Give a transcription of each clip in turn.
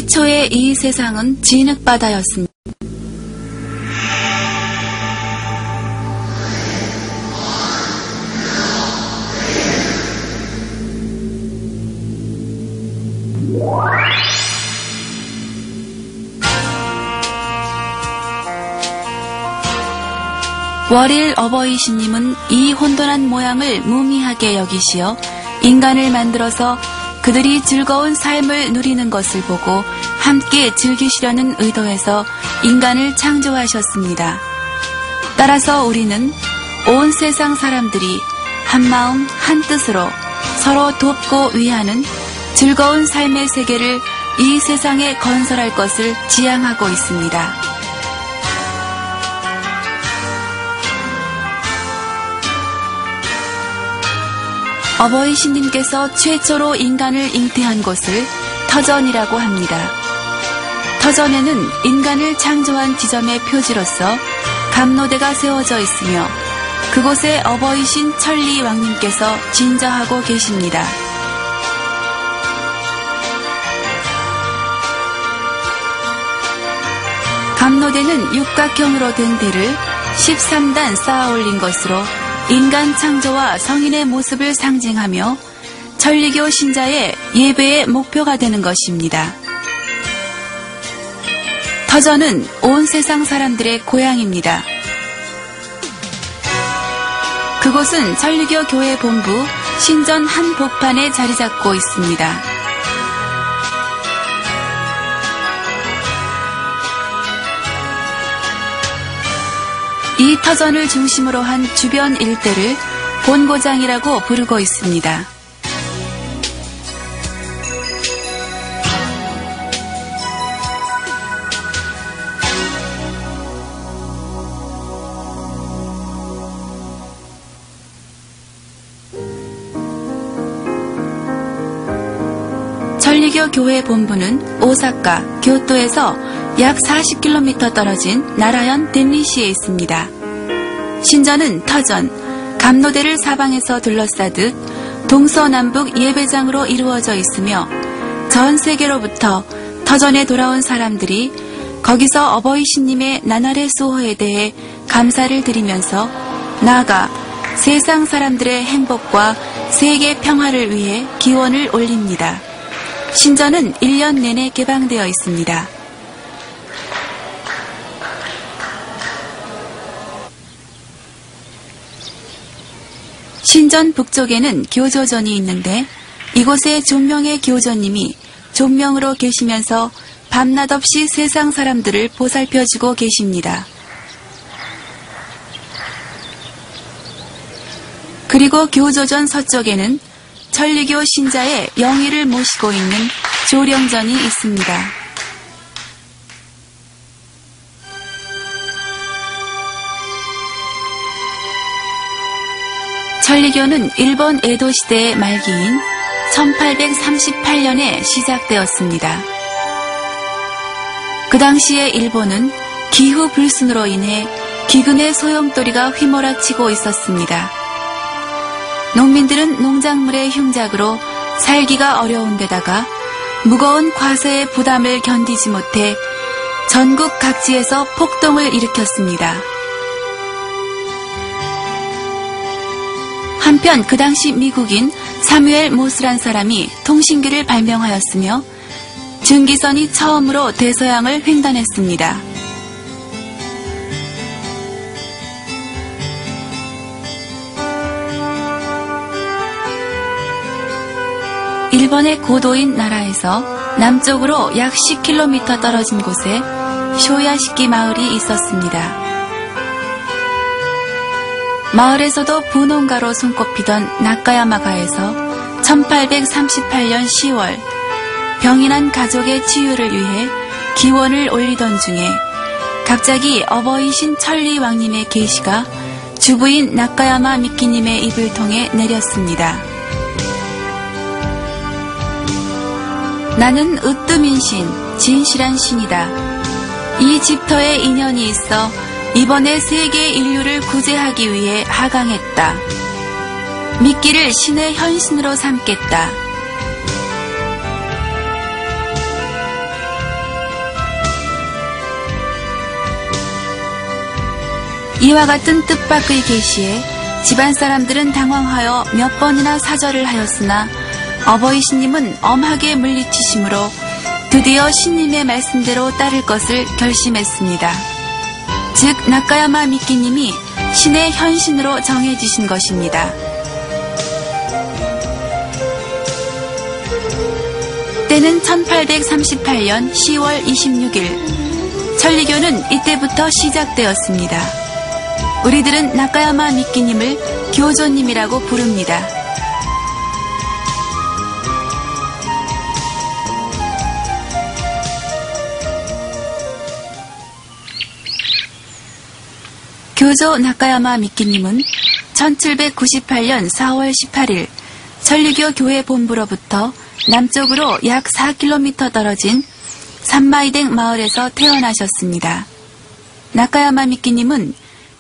최초의 이 세상은 진흙바다였습니다. 월일 어버이신님은 이 혼돈한 모양을 무미하게 여기시어 인간을 만들어서 그들이 즐거운 삶을 누리는 것을 보고 함께 즐기시려는 의도에서 인간을 창조하셨습니다. 따라서 우리는 온 세상 사람들이 한마음 한뜻으로 서로 돕고 위하는 즐거운 삶의 세계를 이 세상에 건설할 것을 지향하고 있습니다. 어버이 신님께서 최초로 인간을 잉태한 곳을 터전이라고 합니다. 터전에는 인간을 창조한 지점의 표지로서 감로대가 세워져 있으며 그곳에 어버이신 천리 왕님께서 진저하고 계십니다. 감로대는 육각형으로 된 대를 13단 쌓아 올린 것으로 인간 창조와 성인의 모습을 상징하며 천리교 신자의 예배의 목표가 되는 것입니다. 터전은 온 세상 사람들의 고향입니다. 그곳은 천리교 교회 본부 신전 한복판에 자리 잡고 있습니다. 이 터전을 중심으로 한 주변 일대를 본고장이라고 부르고 있습니다. 천리교 교회 본부는 오사카, 교토에서 약 40km 떨어진 나라현 덴리시에 있습니다. 신전은 터전, 감로대를 사방에서 둘러싸듯 동서남북 예배장으로 이루어져 있으며 전 세계로부터 터전에 돌아온 사람들이 거기서 어버이 신님의 나날의 수호에 대해 감사를 드리면서 나아가 세상 사람들의 행복과 세계 평화를 위해 기원을 올립니다. 신전은 1년 내내 개방되어 있습니다. 신전 북쪽에는 교조전이 있는데 이곳에 존명의 교조님이 존명으로 계시면서 밤낮 없이 세상 사람들을 보살펴주고 계십니다. 그리고 교조전 서쪽에는 천리교 신자의 영의를 모시고 있는 조령전이 있습니다. 천리교는 일본 에도 시대의 말기인 1838년에 시작되었습니다. 그 당시에 일본은 기후 불순으로 인해 기근의 소용돌이가 휘몰아치고 있었습니다. 농민들은 농작물의 흉작으로 살기가 어려운 데다가 무거운 과세의 부담을 견디지 못해 전국 각지에서 폭동을 일으켰습니다. 한편 그 당시 미국인 사뮤엘 모스란 사람이 통신기를 발명하였으며 증기선이 처음으로 대서양을 횡단했습니다. 일본의 고도인 나라에서 남쪽으로 약 10km 떨어진 곳에 쇼야시키 마을이 있었습니다. 마을에서도 분홍가로 손꼽히던 나카야마가에서 1838년 10월 병이 난 가족의 치유를 위해 기원을 올리던 중에 갑자기 어버이신 천리 왕님의 계시가 주부인 나카야마 미키님의 입을 통해 내렸습니다. 나는 으뜸인신, 진실한 신이다. 이 집터에 인연이 있어 이번에 세계 인류를 구제하기 위해 하강했다. 미끼를 신의 현신으로 삼겠다. 이와 같은 뜻밖의 계시에 집안 사람들은 당황하여 몇 번이나 사절을 하였으나 어버이 신님은 엄하게 물리치심으로 드디어 신님의 말씀대로 따를 것을 결심했습니다. 즉 나카야마 미끼님이 신의 현신으로 정해지신 것입니다. 때는 1838년 10월 26일, 천리교는 이때부터 시작되었습니다. 우리들은 나카야마 미끼님을 교조님이라고 부릅니다. 교조 나카야마 미끼님은 1798년 4월 18일 천리교 교회 본부로부터 남쪽으로 약 4km 떨어진 산마이댕 마을에서 태어나셨습니다. 나카야마 미끼님은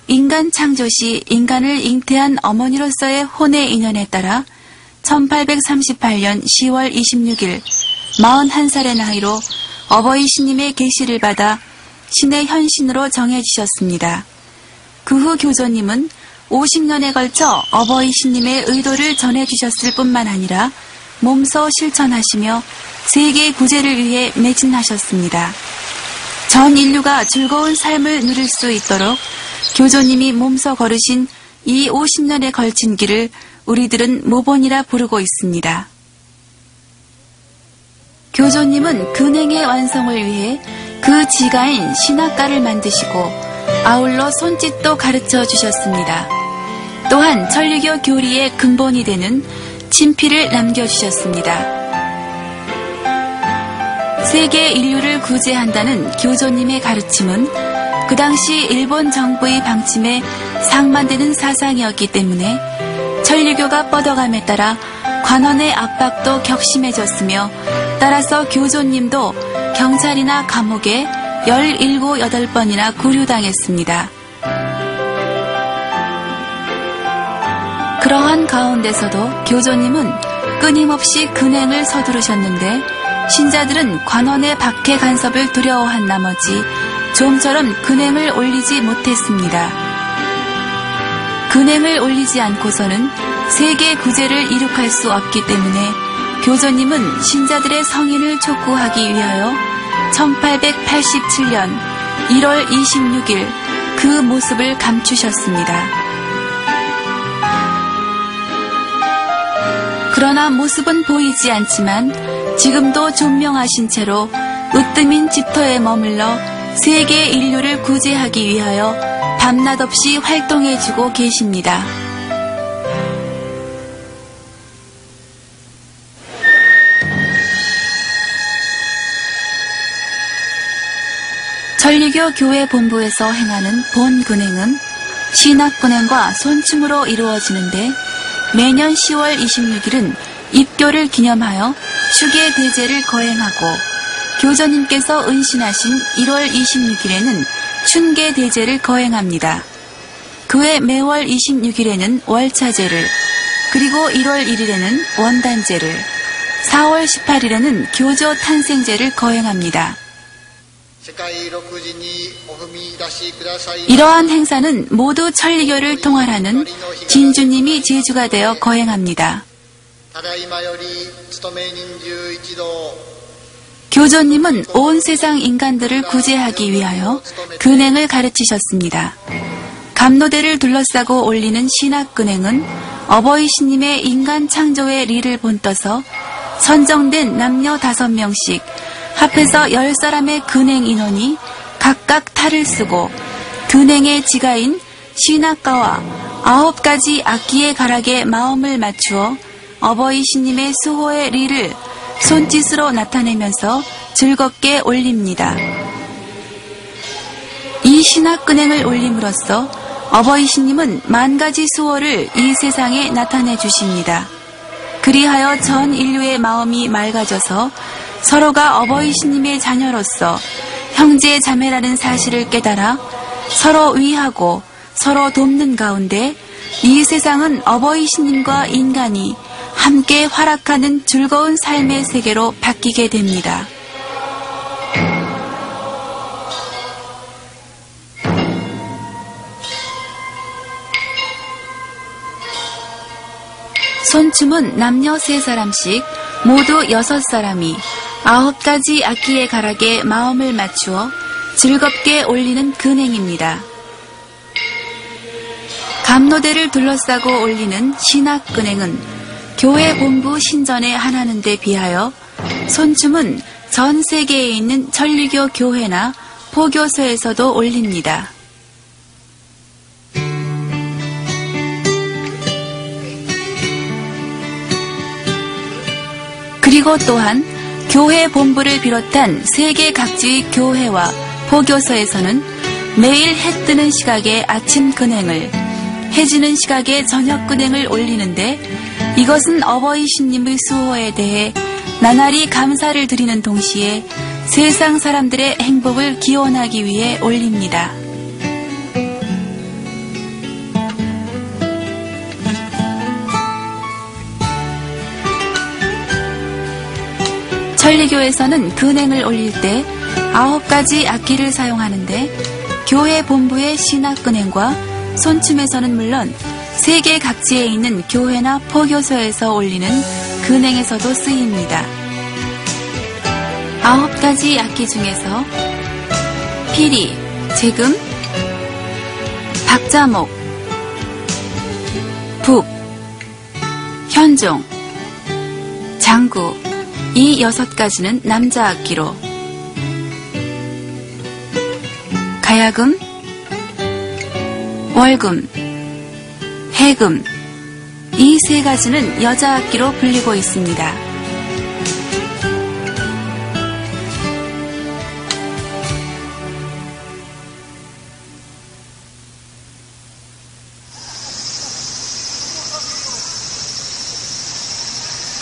인간 창조시 인간을 잉태한 어머니로서의 혼의 인연에 따라 1838년 10월 26일 41살의 나이로 어버이 신님의 계시를 받아 신의 현신으로 정해지셨습니다. 그 후 교조님은 50년에 걸쳐 어버이 신님의 의도를 전해주셨을 뿐만 아니라 몸소 실천하시며 세계 구제를 위해 매진하셨습니다. 전 인류가 즐거운 삶을 누릴 수 있도록 교조님이 몸소 걸으신 이 50년에 걸친 길을 우리들은 모본이라 부르고 있습니다. 교조님은 근행의 완성을 위해 그 지가인 신학가를 만드시고 아울러 손짓도 가르쳐 주셨습니다. 또한 천리교 교리의 근본이 되는 친필을 남겨주셨습니다. 세계 인류를 구제한다는 교조님의 가르침은 그 당시 일본 정부의 방침에 상반되는 사상이었기 때문에 천리교가 뻗어감에 따라 관원의 압박도 격심해졌으며 따라서 교조님도 경찰이나 감옥에 17, 8번이나 구류당했습니다. 그러한 가운데서도 교조님은 끊임없이 근행을 서두르셨는데 신자들은 관원의 박해 간섭을 두려워한 나머지 좀처럼 근행을 올리지 못했습니다. 근행을 올리지 않고서는 세계 구제를 이룩할 수 없기 때문에 교조님은 신자들의 성인을 촉구하기 위하여 1887년 1월 26일 그 모습을 감추셨습니다. 그러나 모습은 보이지 않지만 지금도 존명하신 채로 으뜸인 집터에 머물러 세계 인류를 구제하기 위하여 밤낮 없이 활동해주고 계십니다. 천리교 교회 본부에서 행하는 본 근행은 신학 근행과 손춤으로 이루어지는데 매년 10월 26일은 입교를 기념하여 축의 대제를 거행하고 교조님께서 은신하신 1월 26일에는 춘계 대제를 거행합니다. 그 외 매월 26일에는 월차제를, 그리고 1월 1일에는 원단제를, 4월 18일에는 교조 탄생제를 거행합니다. 이러한 행사는 모두 천리교를 통할하는 진주님이 제주가 되어 거행합니다. 교조님은 온 세상 인간들을 구제하기 위하여 근행을 가르치셨습니다. 감로대를 둘러싸고 올리는 신학근행은 어버이 신님의 인간 창조의 리를 본떠서 선정된 남녀 5명씩 합해서 10사람의 근행 인원이 각각 탈을 쓰고 근행의 지가인 신학가와 9가지 악기의 가락에 마음을 맞추어 어버이 신님의 수호의 리를 손짓으로 나타내면서 즐겁게 올립니다. 이 신학근행을 올림으로써 어버이 신님은 10,000가지 수호를 이 세상에 나타내 주십니다. 그리하여 전 인류의 마음이 맑아져서 서로가 어버이 신님의 자녀로서 형제 자매라는 사실을 깨달아 서로 위하고 서로 돕는 가운데 이 세상은 어버이 신님과 인간이 함께 활약하는 즐거운 삶의 세계로 바뀌게 됩니다. 손춤은 남녀 3사람씩 모두 6사람이 9가지 악기의 가락에 마음을 맞추어 즐겁게 올리는 근행입니다. 감로대를 둘러싸고 올리는 신악근행은 교회 본부 신전에 하나는 데 비하여 손춤은 전 세계에 있는 천리교 교회나 포교소에서도 올립니다. 그리고 또한 교회 본부를 비롯한 세계 각지의 교회와 포교소에서는 매일 해 뜨는 시각에 아침 근행을, 해 지는 시각에 저녁 근행을 올리는데 이것은 어버이 신님의 수호에 대해 나날이 감사를 드리는 동시에 세상 사람들의 행복을 기원하기 위해 올립니다. 천리교에서는 근행을 올릴 때 9가지 악기를 사용하는데 교회 본부의 신악근행과 손춤에서는 물론 세계 각지에 있는 교회나 포교소에서 올리는 근행에서도 쓰입니다. 9가지 악기 중에서 피리, 재금, 박자목, 북, 현종, 장구, 이 6가지는 남자 악기로, 가야금, 월금, 해금, 이 3가지는 여자 악기로 불리고 있습니다.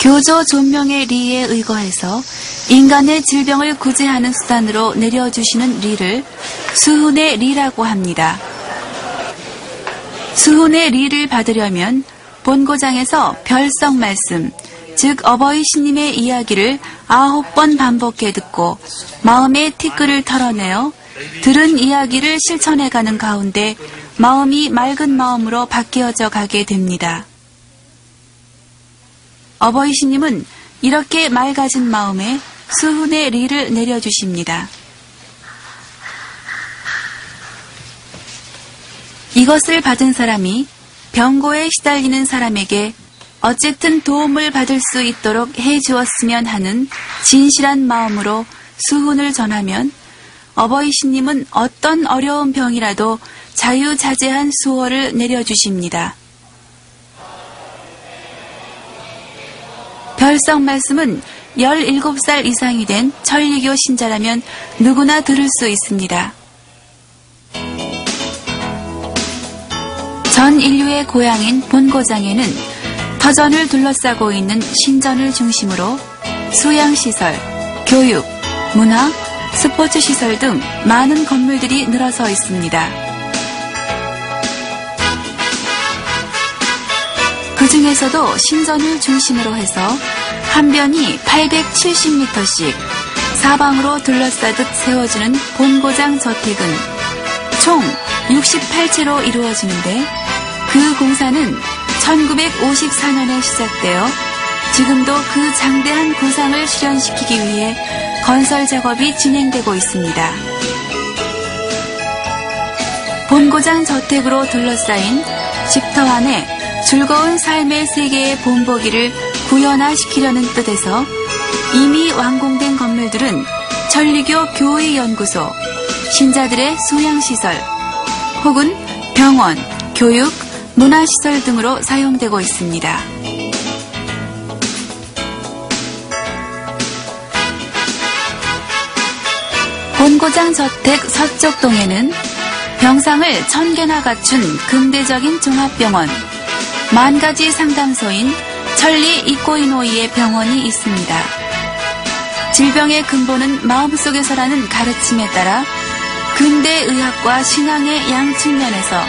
교조 존명의 리에 의거해서 인간의 질병을 구제하는 수단으로 내려주시는 리를 수훈의 리라고 합니다. 수훈의 리를 받으려면 본고장에서 별성 말씀, 즉 어버이 신님의 이야기를 9번 반복해 듣고 마음의 티끌을 털어내어 들은 이야기를 실천해가는 가운데 마음이 맑은 마음으로 바뀌어져 가게 됩니다. 어버이 신님은 이렇게 맑아진 마음에 수훈의 리를 내려주십니다. 이것을 받은 사람이 병고에 시달리는 사람에게 어쨌든 도움을 받을 수 있도록 해주었으면 하는 진실한 마음으로 수훈을 전하면 어버이 신님은 어떤 어려운 병이라도 자유자재한 수호를 내려주십니다. 별성 말씀은 17살 이상이 된 천리교 신자라면 누구나 들을 수 있습니다. 전 인류의 고향인 본고장에는 터전을 둘러싸고 있는 신전을 중심으로 수양시설, 교육, 문화, 스포츠시설 등 많은 건물들이 늘어서 있습니다. 그 중에서도 신전을 중심으로 해서 한 변이 870m씩 사방으로 둘러싸듯 세워지는 본고장 저택은 총 68채로 이루어지는데 그 공사는 1954년에 시작되어 지금도 그 장대한 구상을 실현시키기 위해 건설 작업이 진행되고 있습니다. 본고장 저택으로 둘러싸인 집터 안에 즐거운 삶의 세계의 본보기를 구현화시키려는 뜻에서 이미 완공된 건물들은 천리교 교의연구소, 신자들의 수양시설, 혹은 병원, 교육, 문화시설 등으로 사용되고 있습니다. 본고장 저택 서쪽동에는 병상을 1000개나 갖춘 근대적인 종합병원, 10,000가지 상담소인 천리 이코이노이의 병원이 있습니다. 질병의 근본은 마음속에서라는 가르침에 따라 근대의학과 신앙의 양 측면에서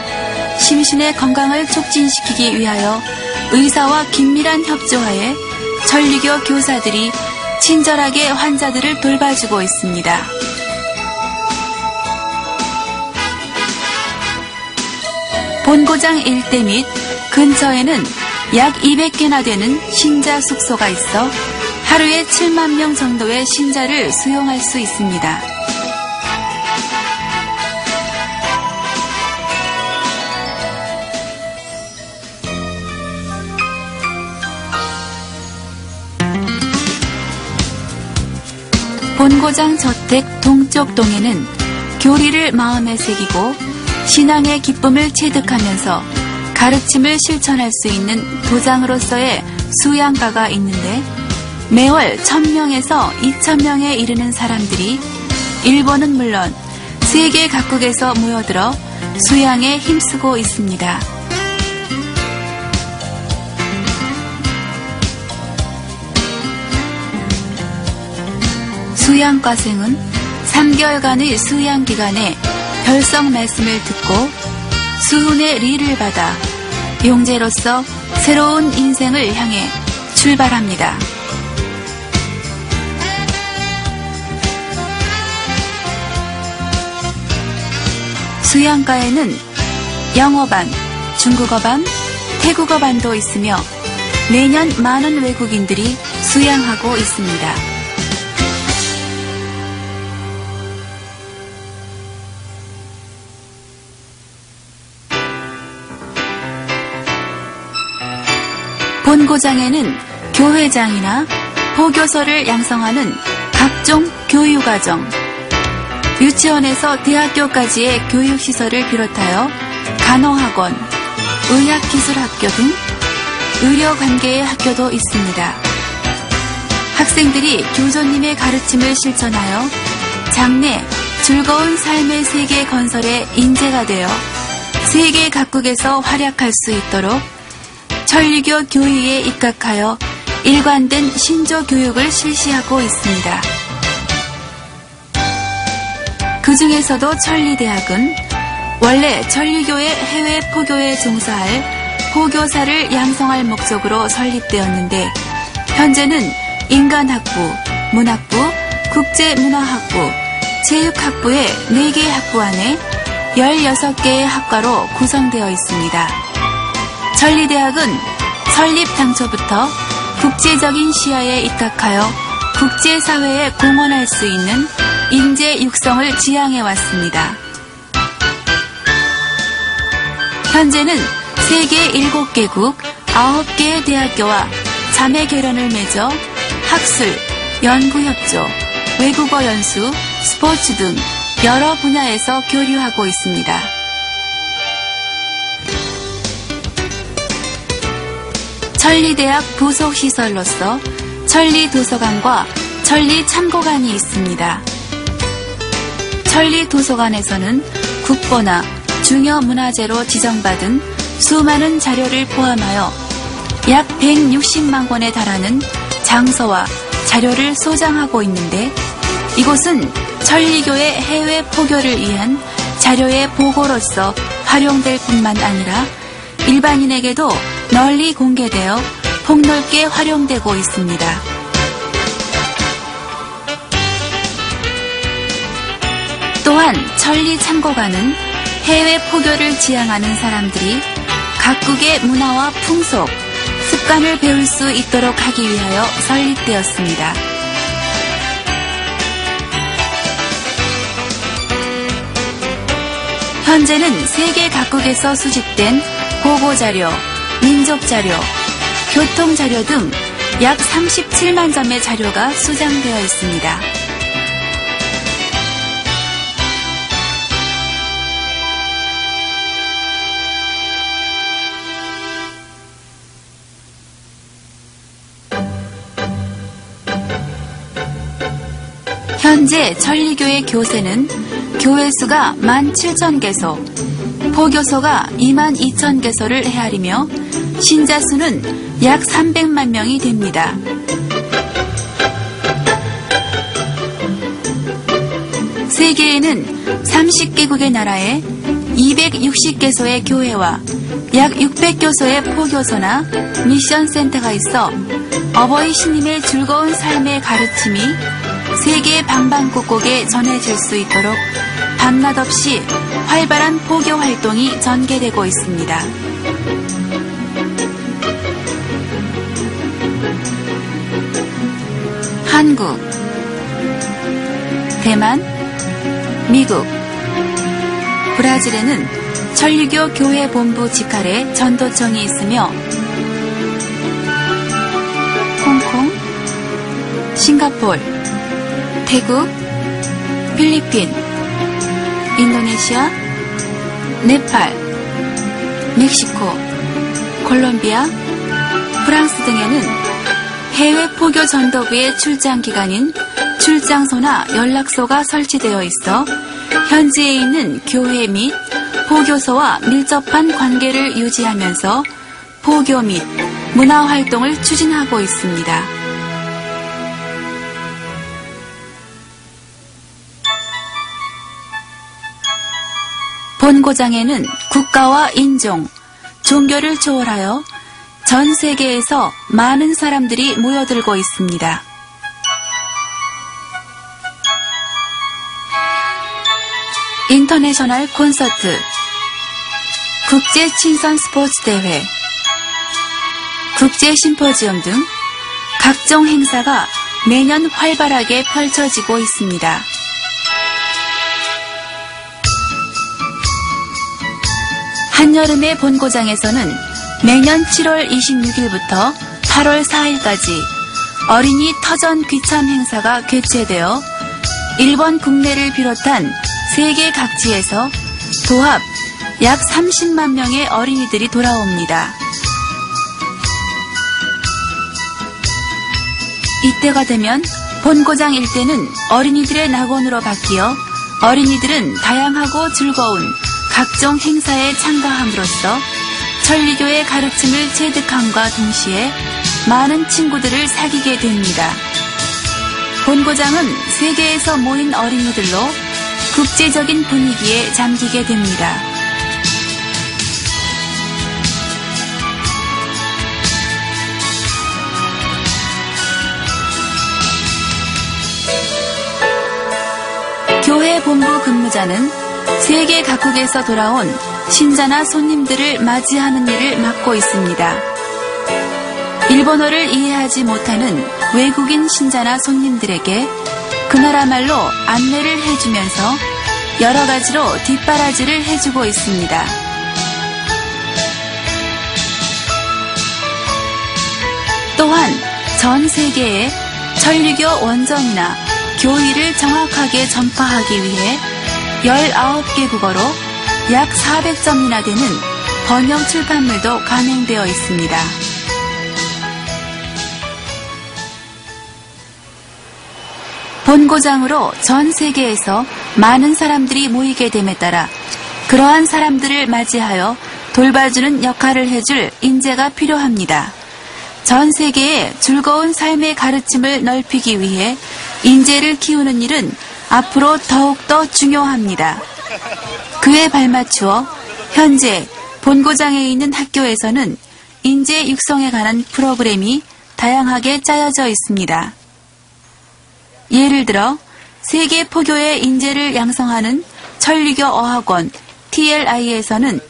심신의 건강을 촉진시키기 위하여 의사와 긴밀한 협조하에 천리교 교사들이 친절하게 환자들을 돌봐주고 있습니다. 본고장 일대 및 근처에는 약 200개나 되는 신자 숙소가 있어 하루에 7만 명 정도의 신자를 수용할 수 있습니다. 본고장 저택 동쪽 동에는 교리를 마음에 새기고 신앙의 기쁨을 체득하면서 가르침을 실천할 수 있는 도장으로서의 수양가가 있는데 매월 1000명에서 2000명에 이르는 사람들이 일본은 물론 세계 각국에서 모여들어 수양에 힘쓰고 있습니다. 수양과생은 3개월간의 수양 기간에 별성 말씀을 듣고 수훈의 리를 받아 용제로서 새로운 인생을 향해 출발합니다. 수양가에는 영어반, 중국어반, 태국어반도 있으며 매년 많은 외국인들이 수양하고 있습니다. 본고장에는 교회장이나 보교서를 양성하는 각종 교육과정, 유치원에서 대학교까지의 교육시설을 비롯하여 간호학원, 의학기술학교 등 의료관계의 학교도 있습니다. 학생들이 교조님의 가르침을 실천하여 장래 즐거운 삶의 세계 건설의 인재가 되어 세계 각국에서 활약할 수 있도록 천리교 교의에 입각하여 일관된 신조 교육을 실시하고 있습니다. 그 중에서도 천리대학은 원래 천리교의 해외 포교에 종사할 포교사를 양성할 목적으로 설립되었는데 현재는 인간학부, 문학부, 국제문화학부, 체육학부의 4개 학부 안에 16개의 학과로 구성되어 있습니다. 천리대학은 설립 당초부터 국제적인 시야에 입각하여 국제사회에 공헌할 수 있는 인재 육성을 지향해 왔습니다. 현재는 세계 7개국 9개의 대학교와 자매 결연을 맺어 학술, 연구협조, 외국어 연수, 스포츠 등 여러 분야에서 교류하고 있습니다. 천리대학 부속시설로서 천리도서관과 천리참고관이 있습니다. 천리도서관에서는 국보나 중요문화재로 지정받은 수많은 자료를 포함하여 약 160만 권에 달하는 장서와 자료를 소장하고 있는데 이곳은 천리교의 해외 포교를 위한 자료의 보고로서 활용될 뿐만 아니라 일반인에게도 널리 공개되어 폭넓게 활용되고 있습니다. 또한 천리참고관은 해외 포교를 지향하는 사람들이 각국의 문화와 풍속, 습관을 배울 수 있도록 하기 위하여 설립되었습니다. 현재는 세계 각국에서 수집된 보고자료, 민족자료, 교통자료 등 약 37만 점의 자료가 수장되어 있습니다. 현재 천리교의 교세는 교회수가 17,000개소, 포교소가 22,000개소를 헤아리며 신자수는 약 300만 명이 됩니다. 세계에는 30개국의 나라에 260개소의 교회와 약 600교소의 포교소나 미션센터가 있어 어버이 신님의 즐거운 삶의 가르침이 세계 방방곡곡에 전해질 수 있도록 밤낮 없이 활발한 포교 활동이 전개되고 있습니다. 한국, 대만, 미국, 브라질에는 천리교 교회 본부 직할에 전도청이 있으며 홍콩, 싱가폴, 태국, 필리핀, 인도네시아, 네팔, 멕시코, 콜롬비아, 프랑스 등에는 해외 포교 전도부의 출장 기관인 출장소나 연락소가 설치되어 있어 현지에 있는 교회 및 포교소와 밀접한 관계를 유지하면서 포교 및 문화 활동을 추진하고 있습니다. 본고장에는 국가와 인종, 종교를 초월하여 전 세계에서 많은 사람들이 모여들고 있습니다. 인터내셔널 콘서트, 국제 친선 스포츠 대회, 국제 심포지엄 등 각종 행사가 매년 활발하게 펼쳐지고 있습니다. 한여름의 본고장에서는 매년 7월 26일부터 8월 4일까지 어린이 터전 귀참 행사가 개최되어 일본 국내를 비롯한 세계 각지에서 도합 약 30만 명의 어린이들이 돌아옵니다. 이때가 되면 본고장 일대는 어린이들의 낙원으로 바뀌어 어린이들은 다양하고 즐거운 각종 행사에 참가함으로써 천리교의 가르침을 체득함과 동시에 많은 친구들을 사귀게 됩니다. 본고장은 세계에서 모인 어린이들로 국제적인 분위기에 잠기게 됩니다. 교회 본부 근무자는 세계 각국에서 돌아온 신자나 손님들을 맞이하는 일을 맡고 있습니다. 일본어를 이해하지 못하는 외국인 신자나 손님들에게 그 나라 말로 안내를 해주면서 여러 가지로 뒷바라지를 해주고 있습니다. 또한 전 세계에 천리교 원정이나 교의를 정확하게 전파하기 위해 19개 국어로 약 400점이나 되는 번역 출판물도 간행되어 있습니다. 본고장으로 전 세계에서 많은 사람들이 모이게 됨에 따라 그러한 사람들을 맞이하여 돌봐주는 역할을 해줄 인재가 필요합니다. 전 세계에 즐거운 삶의 가르침을 넓히기 위해 인재를 키우는 일은 앞으로 더욱더 중요합니다. 그에 발맞추어 현재 본고장에 있는 학교에서는 인재 육성에 관한 프로그램이 다양하게 짜여져 있습니다. 예를 들어 세계 포교의 인재를 양성하는 천리교 어학원 TLI에서는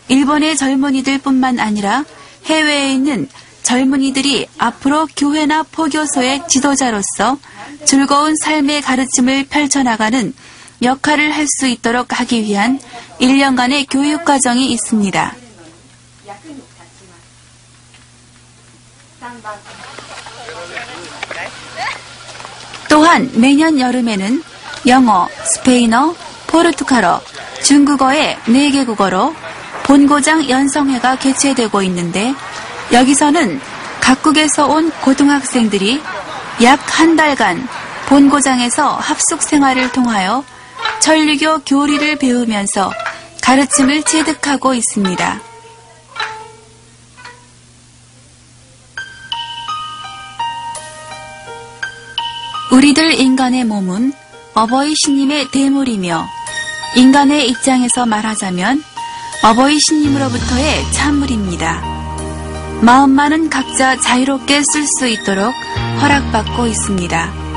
일본의 젊은이들 뿐만 아니라 해외에 있는 젊은이들이 앞으로 교회나 포교소의 지도자로서 즐거운 삶의 가르침을 펼쳐나가는 역할을 할 수 있도록 하기 위한 1년간의 교육과정이 있습니다. 또한 매년 여름에는 영어, 스페인어, 포르투갈어, 중국어의 4개 국어로 본고장 연성회가 개최되고 있는데 여기서는 각국에서 온 고등학생들이 약 한 달간 본고장에서 합숙 생활을 통하여 천리교 교리를 배우면서 가르침을 체득하고 있습니다. 우리들 인간의 몸은 어버이 신님의 대물이며 인간의 입장에서 말하자면 어버이 신님으로부터의 찬물입니다. 마음만은 각자 자유롭게 쓸 수 있도록 허락받고 있습니다.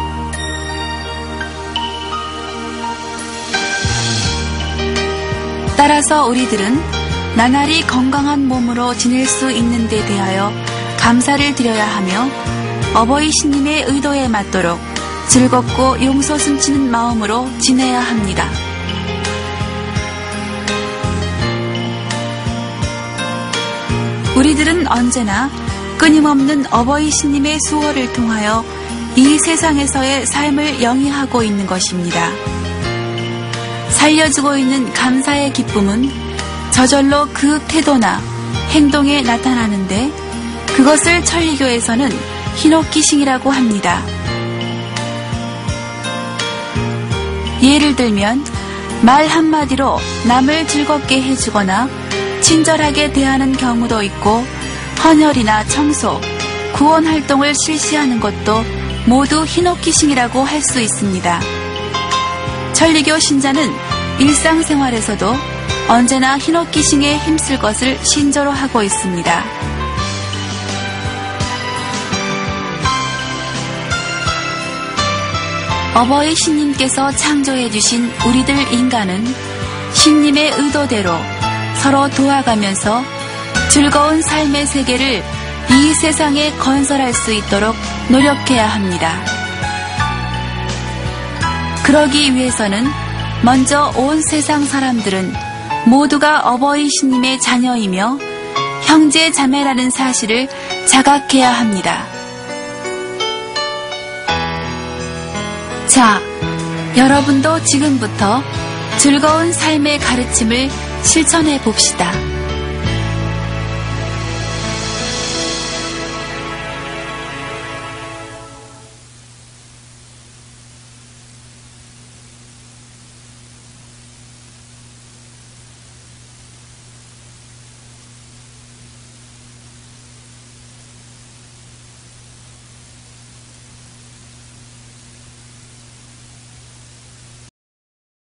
따라서 우리들은 나날이 건강한 몸으로 지낼 수 있는 데 대하여 감사를 드려야 하며 어버이 신님의 의도에 맞도록 즐겁고 용서 숨치는 마음으로 지내야 합니다. 우리들은 언제나 끊임없는 어버이 신님의 수호를 통하여 이 세상에서의 삶을 영위하고 있는 것입니다. 살려주고 있는 감사의 기쁨은 저절로 그 태도나 행동에 나타나는데 그것을 천리교에서는 흰옥기싱이라고 합니다. 예를 들면 말 한마디로 남을 즐겁게 해주거나 친절하게 대하는 경우도 있고 헌혈이나 청소, 구원 활동을 실시하는 것도 모두 흰옥기싱이라고 할 수 있습니다. 천리교 신자는 일상생활에서도 언제나 흰옥기싱에 힘쓸 것을 신조로 하고 있습니다. 어버이 신님께서 창조해 주신 우리들 인간은 신님의 의도대로 서로 도와가면서 즐거운 삶의 세계를 이 세상에 건설할 수 있도록 노력해야 합니다. 그러기 위해서는 먼저 온 세상 사람들은 모두가 어버이 신님의 자녀이며 형제 자매라는 사실을 자각해야 합니다. 자, 여러분도 지금부터 즐거운 삶의 가르침을 실천해 봅시다.